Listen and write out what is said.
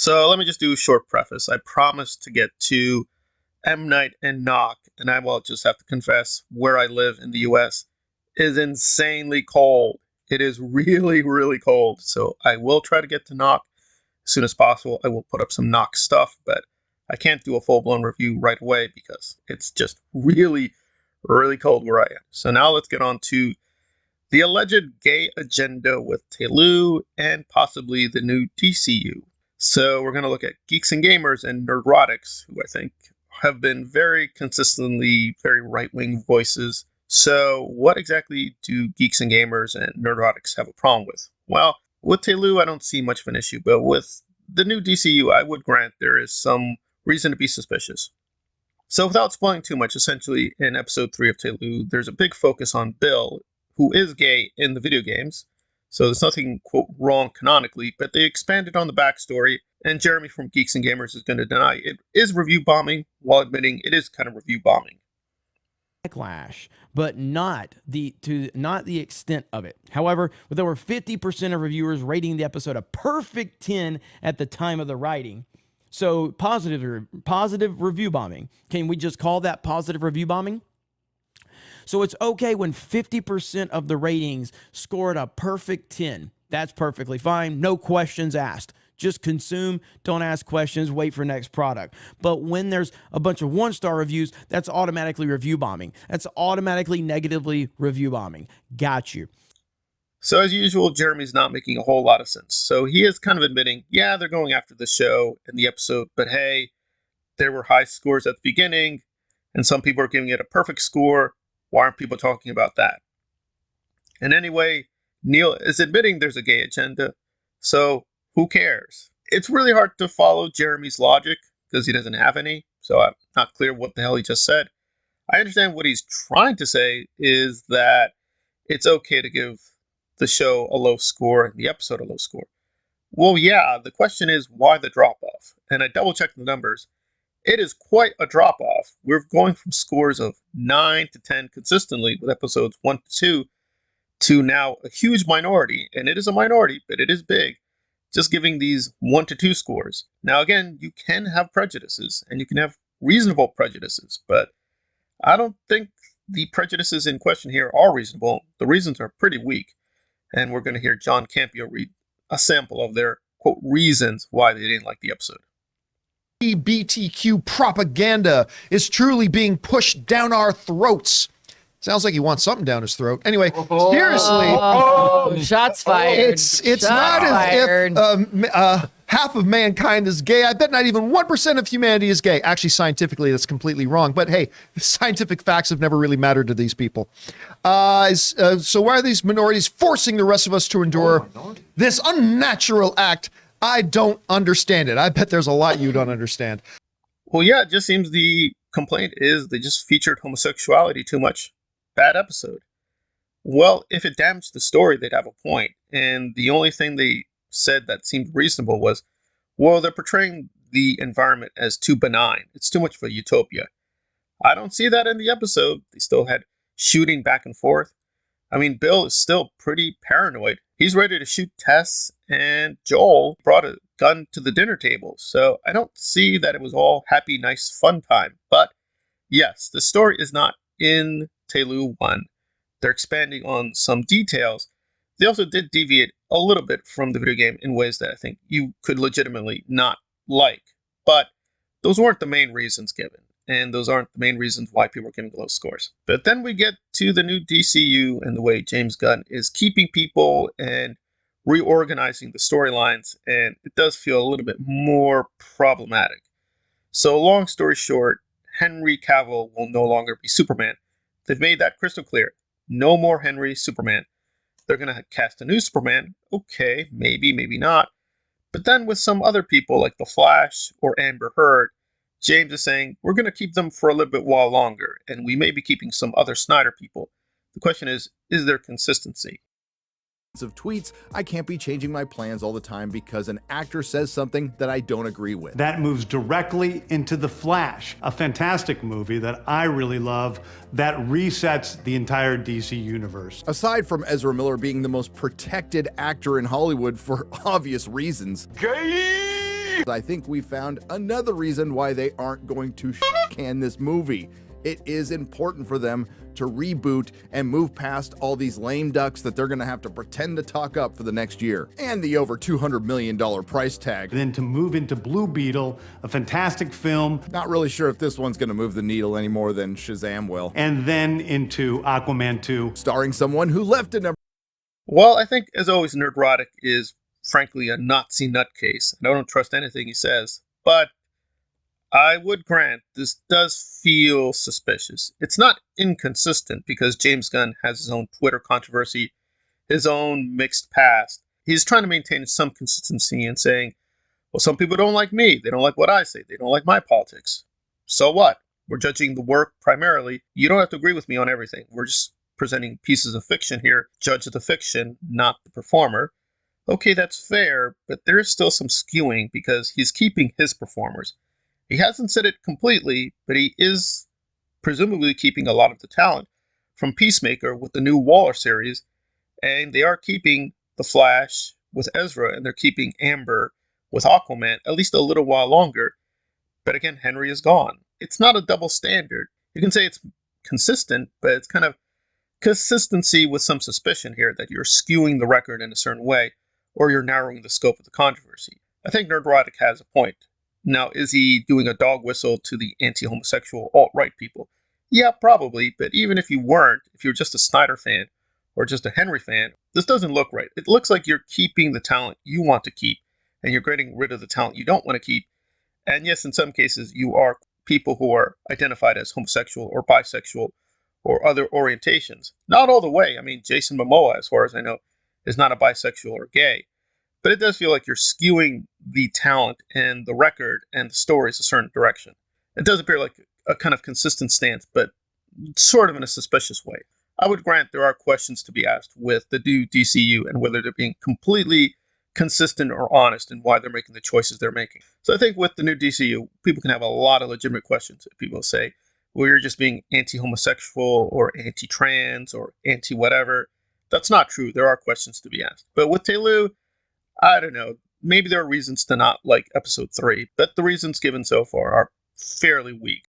So let me just do a short preface. I promised to get to M. Night and Knock, and I will just have to confess, where I live in the US is insanely cold. It is really, really cold. So I will try to get to Knock as soon as possible. I will put up some Knock stuff, but I can't do a full-blown review right away because it's just really, really cold where I am. So now let's get on to the alleged gay agenda with TLOU and possibly the new DCU. So we're going to look at Geeks and Gamers and Nerdrotics, who I think have been very consistently very right-wing voices. So what exactly do Geeks and Gamers and Nerdrotics have a problem with? Well, with TLOU, I don't see much of an issue, but with the new DCU, I would grant there is some reason to be suspicious. So without spoiling too much, essentially in episode 3 of TLOU, there's a big focus on Bill, who is gay in the video games. So there's nothing, quote, wrong canonically, but they expanded on the backstory, and Jeremy from Geeks and Gamers is going to deny it is review bombing, while admitting it is kind of review bombing. Backlash, but not the extent of it. However, with over 50% of reviewers rating the episode a perfect 10 at the time of the writing, so positive review bombing. Can we just call that positive review bombing? So it's okay when 50% of the ratings scored a perfect 10. That's perfectly fine. No questions asked. Just consume, don't ask questions, wait for next product. But when there's a bunch of one-star reviews, that's automatically review bombing. That's automatically negatively review bombing. Got you. So as usual, Jeremy's not making a whole lot of sense. So he is kind of admitting, yeah, they're going after the show and the episode, but hey, there were high scores at the beginning, and some people are giving it a perfect score. Why aren't people talking about that? And anyway, Neil is admitting there's a gay agenda, so who cares? It's really hard to follow Jeremy's logic because he doesn't have any, so I'm not clear what the hell he just said. I understand what he's trying to say is that it's okay to give the show a low score and the episode a low score. Well, yeah, the question is why the drop-off? And I double-checked the numbers. It is quite a drop-off. We're going from scores of 9 to 10 consistently with episodes 1 to 2 to now a huge minority, and it is a minority, but it is big, just giving these 1 to 2 scores. Now again, you can have prejudices, and you can have reasonable prejudices, but I don't think the prejudices in question here are reasonable. The reasons are pretty weak, and we're going to hear John Campio read a sample of their, quote, reasons why they didn't like the episode. LGBTQ propaganda is truly being pushed down our throats. Sounds like he wants something down his throat. Anyway, seriously. Shots fired. It's Shots not fired. as if half of mankind is gay. I bet not even 1% of humanity is gay. Actually, scientifically, that's completely wrong. But hey, scientific facts have never really mattered to these people. So why are these minorities forcing the rest of us to endure this unnatural act? I don't understand it. I bet there's a lot you don't understand. Well, yeah, it just seems the complaint is they just featured homosexuality too much. Bad episode. Well, if it damaged the story, they'd have a point. And the only thing they said that seemed reasonable was, well, they're portraying the environment as too benign. It's too much of a utopia. I don't see that in the episode. They still had shooting back and forth. I mean, Bill is still pretty paranoid. He's ready to shoot Tess, and Joel brought a gun to the dinner table. So I don't see that it was all happy, nice, fun time. But yes, the story is not in TLOU 1. They're expanding on some details. They also did deviate a little bit from the video game in ways that I think you could legitimately not like. But those weren't the main reasons given. And those aren't the main reasons why people are giving low scores. But then we get to the new DCU and the way James Gunn is keeping people and reorganizing the storylines, and it does feel a little bit more problematic. So long story short, Henry Cavill will no longer be Superman. They've made that crystal clear. No more Henry Superman. They're going to cast a new Superman. Okay, maybe, maybe not. But then with some other people like The Flash or Amber Heard, James is saying, we're going to keep them for a little bit while longer, and we may be keeping some other Snyder people. The question is there consistency? Of tweets, I can't be changing my plans all the time because an actor says something that I don't agree with. That moves directly into The Flash, a fantastic movie that I really love that resets the entire DC universe. Aside from Ezra Miller being the most protected actor in Hollywood for obvious reasons, Gay! I think we found another reason why they aren't going to can this movie. It is important for them to reboot and move past all these lame ducks that they're going to have to pretend to talk up for the next year. And the over $200 million price tag. Then to move into Blue Beetle, a fantastic film. Not really sure if this one's going to move the needle any more than Shazam will. And then into Aquaman 2. Starring someone who left a number. Well, I think, as always, Nerdrotic is frankly a Nazi nutcase, and I don't trust anything he says. But I would grant this does feel suspicious. It's not inconsistent because James Gunn has his own Twitter controversy, his own mixed past. He's trying to maintain some consistency in saying, well, some people don't like me. They don't like what I say. They don't like my politics. So what? We're judging the work primarily. You don't have to agree with me on everything. We're just presenting pieces of fiction here. Judge the fiction, not the performer. Okay, that's fair, but there is still some skewing because he's keeping his performers. He hasn't said it completely, but he is presumably keeping a lot of the talent from Peacemaker with the new Waller series, and they are keeping The Flash with Ezra, and they're keeping Amber with Aquaman at least a little while longer. But again, Henry is gone. It's not a double standard. You can say it's consistent, but it's kind of consistency with some suspicion here that you're skewing the record in a certain way, or you're narrowing the scope of the controversy. I think Nerdrotic has a point. Now, is he doing a dog whistle to the anti-homosexual alt-right people? Yeah, probably, but even if you weren't, if you're just a Snyder fan or just a Henry fan, this doesn't look right. It looks like you're keeping the talent you want to keep, and you're getting rid of the talent you don't want to keep. And yes, in some cases, you are people who are identified as homosexual or bisexual or other orientations. Not all the way. I mean, Jason Momoa, as far as I know, is not a bisexual or gay. But it does feel like you're skewing the talent and the record and the stories a certain direction. It does appear like a kind of consistent stance, but sort of in a suspicious way. I would grant there are questions to be asked with the new DCU and whether they're being completely consistent or honest in why they're making the choices they're making. So I think with the new DCU, people can have a lot of legitimate questions. People say, well, you're just being anti-homosexual or anti-trans or anti-whatever. That's not true. There are questions to be asked. But with TLOU, I don't know. Maybe there are reasons to not like episode 3, but the reasons given so far are fairly weak.